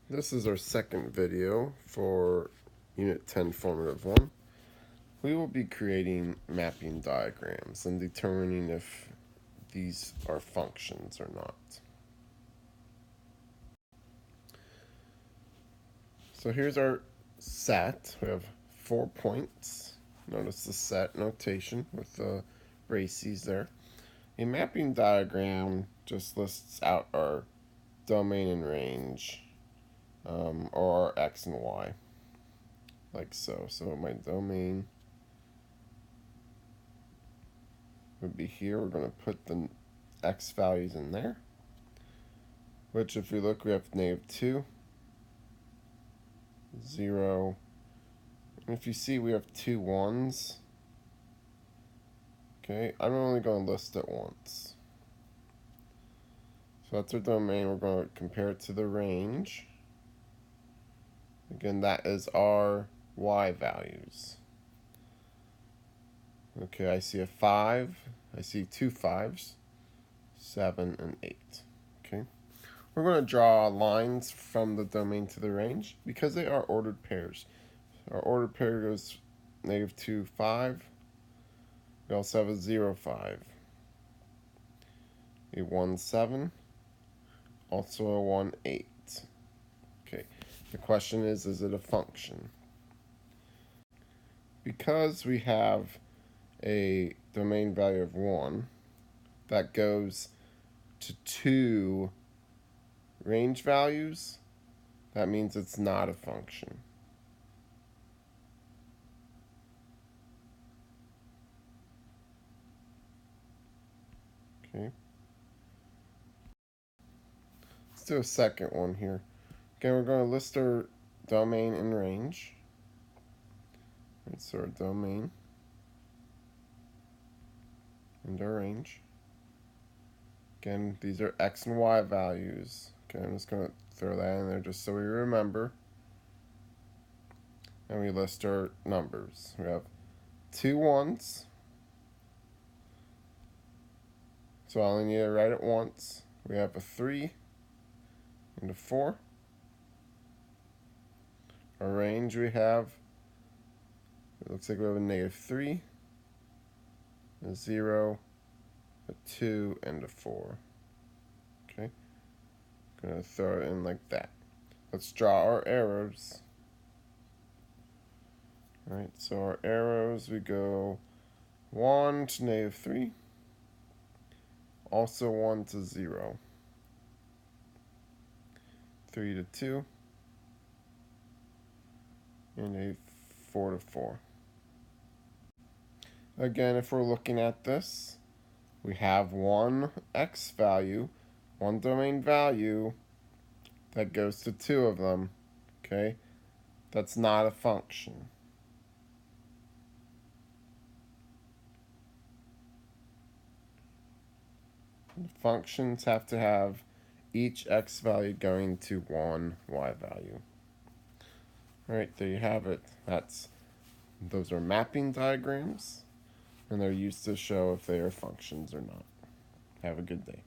This is our second video for Unit 10 Formative 1. We will be creating mapping diagrams and determining if these are functions or not. So here's our set. We have 4 points. Notice the set notation with the braces there. A mapping diagram just lists out our domain and range. Or X and Y, like so. So my domain would be here. We're going to put the X values in there, which if we look, we have -2, 0, and if you see, we have 2 1s. Okay, I'm only going to list it once. So that's our domain. We're going to compare it to the range. Again, that is our Y values. Okay, I see a 5. I see 2 5s, 7 and 8. Okay, we're going to draw lines from the domain to the range because they are ordered pairs. Our ordered pair goes -2 5. We also have a 0 5, a 1 7, also a 1 8. Okay. The question is it a function? Because we have a domain value of 1 that goes to 2 range values, that means it's not a function. Okay. Let's do a second one here. Again, we're going to list our domain and range. Right, so our domain and our range. Again, these are X and Y values. Okay, I'm just going to throw that in there just so we remember. And we list our numbers. We have 2 1s. So I only need to write it once. We have a 3 and a 4. Our range we have, it looks like we have a -3, a 0, a 2, and a 4. Okay, gonna throw it in like that. Let's draw our arrows. Alright, so our arrows, we go 1 to -3, also 1 to 0, 3 to 2, and a 4 to 4. Again, if we're looking at this, we have one X value, one domain value that goes to 2 of them. Okay, that's not a function. The functions have to have each X value going to one Y value. Alright, there you have it. Those are mapping diagrams, and they're used to show if they are functions or not. Have a good day.